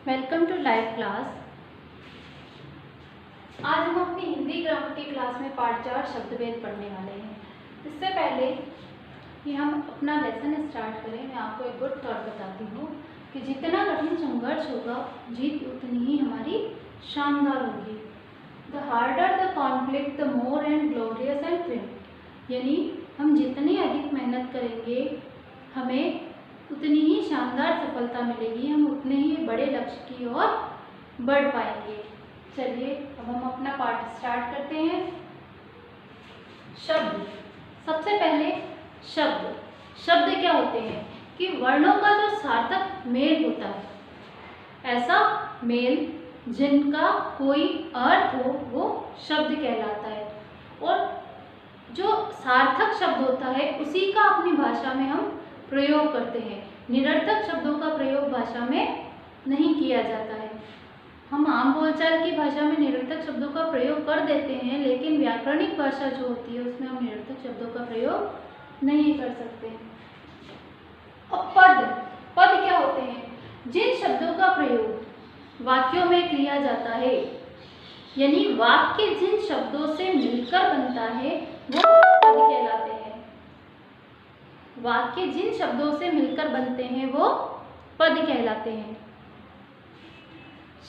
Welcome to live class. आज हम अपनी हिंदी ग्रामर की क्लास में पार्ट 4 शब्दभेद पढ़ने वाले हैं। इससे पहले कि हम अपना लेसन स्टार्ट करें, मैं आपको एक गुड थॉट बताती हूँ कि जितना कठिन संघर्ष होगा, जीत उतनी ही हमारी शानदार होगी। The harder the conflict the more and glorious and trim. यानी हम जितनी अधिक मेहनत करेंगे, हमें उतनी ही शानदार सफलता मिलेगी, हम उतने ही बड़े लक्ष्य की ओर बढ़ पाएंगे। चलिए अब हम अपना पाठ स्टार्ट करते हैं। शब्द। सबसे पहले शब्द। शब्द क्या होते हैं कि वर्णों का जो सार्थक मेल होता है, ऐसा मेल जिनका कोई अर्थ हो वो शब्द कहलाता है। और जो सार्थक शब्द होता है उसी का अपनी भाषा में हम प्रयोग करते हैं। निरर्थक शब्दों का प्रयोग भाषा में नहीं किया जाता है। हम आम बोलचाल की भाषा में निरर्थक शब्दों का प्रयोग कर देते हैं, लेकिन व्याकरणिक भाषा जो होती है उसमें हम निरर्थक शब्दों का प्रयोग नहीं कर सकते। अब पद। पद क्या होते हैं? जिन शब्दों का प्रयोग वाक्यों में किया जाता है, यानी वाक्य जिन शब्दों से मिलकर बनता है वो पद कहलाते हैं। वाक्य जिन शब्दों से मिलकर बनते हैं वो पद कहलाते हैं।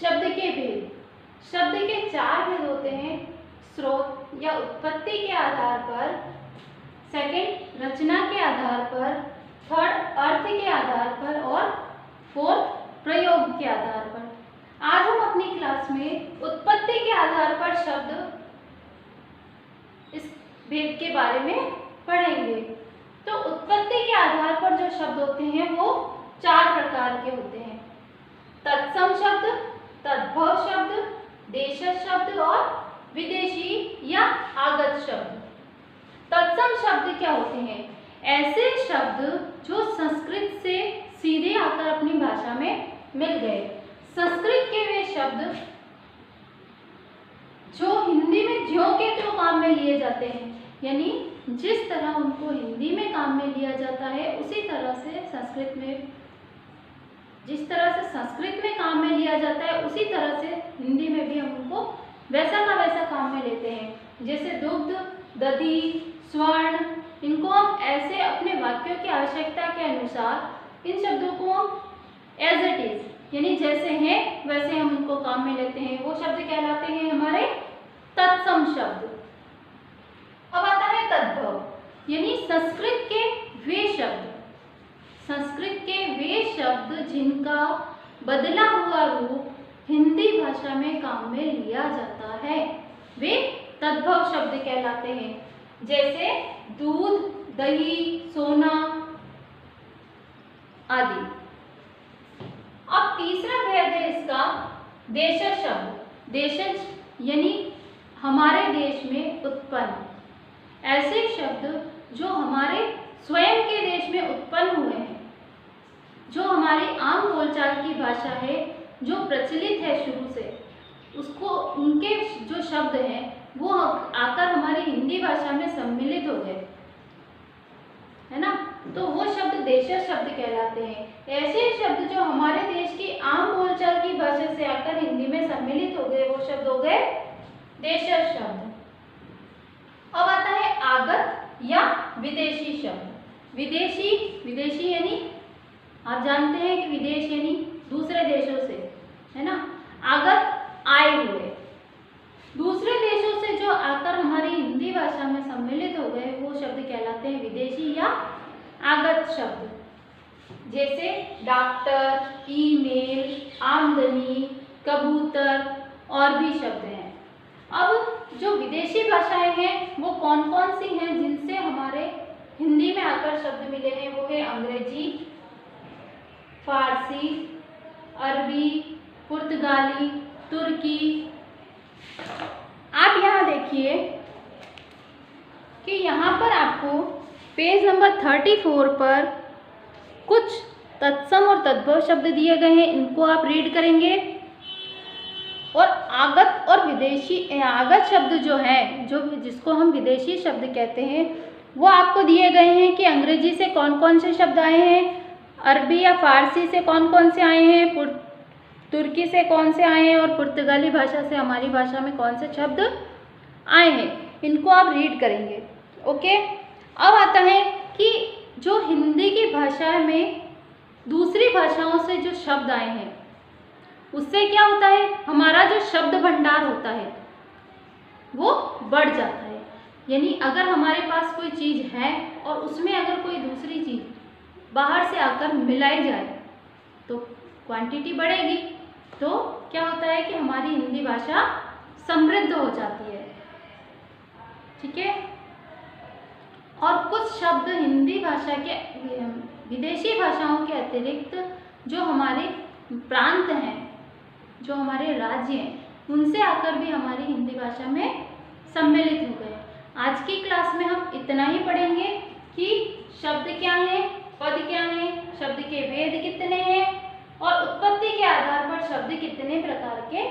शब्द के भेद। शब्द के 4 भेद होते हैं। स्रोत या उत्पत्ति के आधार पर, सेकंड रचना के आधार पर, थर्ड अर्थ के आधार पर और फोर्थ प्रयोग के आधार पर। आज हम अपनी क्लास में उत्पत्ति के आधार पर शब्द इस भेद के बारे में पढ़ेंगे। तो उत्पत्ति के आधार पर जो शब्द होते हैं वो 4 प्रकार के होते हैं। तत्सम शब्द, तद्भव शब्द, देशज शब्द और विदेशी या आगत शब्द। तत्सम शब्द क्या होते हैं? ऐसे शब्द जो संस्कृत से सीधे आकर अपनी भाषा में मिल गए। संस्कृत के वे शब्द जो हिंदी में ज्यों के त्यों काम में लिए जाते हैं, यानी जिस तरह उनको हिंदी में काम में लिया जाता है उसी तरह से संस्कृत में, जिस तरह से संस्कृत में काम में लिया जाता है उसी तरह से हिंदी में भी हम उनको वैसा का वैसा काम में लेते हैं। जैसे दुग्ध, दधि, स्वर्ण, इनको हम ऐसे अपने वाक्यों की आवश्यकता के अनुसार इन शब्दों को हम एज इट इज, यानी जैसे हैं वैसे हम उनको काम में लेते हैं। वो शब्द कहलाते हैं हमारे तत्सम शब्द। अब आता है तद्भव, यानी संस्कृत के वे शब्द, संस्कृत के वे शब्द जिनका बदला हुआ रूप हिंदी भाषा में काम में लिया जाता है, वे तद्भव शब्द कहलाते हैं। जैसे दूध, दही, सोना आदि। अब तीसरा भेद है इसका देशज शब्द। देशज यानी हमारे देश में उत्पन्न, ऐसे शब्द जो हमारे स्वयं के देश में उत्पन्न हुए हैं, जो हमारी आम बोलचाल की भाषा है, जो प्रचलित है शुरू से, उसको उनके जो शब्द हैं वो आकर हमारी हिंदी भाषा में सम्मिलित हो गए, है ना। तो वो शब्द देशज शब्द कहलाते हैं। ऐसे शब्द जो हमारे देश की आम बोलचाल की भाषा से आकर हिंदी में सम्मिलित हो गए, वो शब्द हो गए देशज शब्द। अब आता है आगत या विदेशी शब्द। विदेशी, विदेशी यानी आप जानते हैं कि विदेश यानी दूसरे देशों से, है ना। आगत आए हुए, दूसरे देशों से जो आकर हमारी हिंदी भाषा में सम्मिलित हो गए वो शब्द कहलाते हैं विदेशी या आगत शब्द। जैसे डॉक्टर, ईमेल, आमदनी, कबूतर और भी शब्द हैं। अब जो विदेशी भाषाएं हैं वो कौन कौन सी हैं जिनसे हमारे हिंदी में आकर शब्द मिले हैं? वो है अंग्रेजी, फारसी, अरबी, पुर्तगाली, तुर्की। आप यहाँ देखिए कि यहाँ पर आपको पेज नंबर 34 पर कुछ तत्सम और तद्भव शब्द दिए गए हैं, इनको आप रीड करेंगे। और आगत और विदेशी, आगत शब्द जो है, जो जिसको हम विदेशी शब्द कहते हैं, वो आपको दिए गए हैं कि अंग्रेजी से कौन कौन से शब्द आए हैं, अरबी या फारसी से कौन कौन से आए हैं, तुर्की से कौन से आए हैं और पुर्तगाली भाषा से हमारी भाषा में कौन से शब्द आए हैं, इनको आप रीड करेंगे। ओके, अब आता है कि जो हिंदी की भाषा में दूसरी भाषाओं से जो शब्द आए हैं उससे क्या होता है, हमारा जो शब्द भंडार होता है वो बढ़ जाता है। यानी अगर हमारे पास कोई चीज़ है और उसमें अगर कोई दूसरी चीज़ बाहर से आकर मिलाई जाए तो क्वांटिटी बढ़ेगी, तो क्या होता है कि हमारी हिंदी भाषा समृद्ध हो जाती है। ठीक है, और कुछ शब्द हिंदी भाषा के विदेशी भाषाओं के अतिरिक्त जो हमारे प्रांत हैं, जो हमारे राज्य हैं, उनसे आकर भी हमारी हिंदी भाषा में सम्मिलित हो गए। आज की क्लास में हम इतना ही पढ़ेंगे कि शब्द क्या हैं, पद क्या हैं, शब्द के भेद कितने हैं और उत्पत्ति के आधार पर शब्द कितने प्रकार के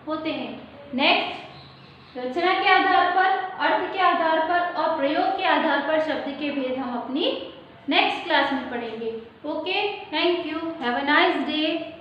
होते हैं। नेक्स्ट रचना के आधार पर, अर्थ के आधार पर और प्रयोग के आधार पर शब्द के भेद हम अपनी नेक्स्ट क्लास में पढ़ेंगे। Okay, thank you, have a nice day.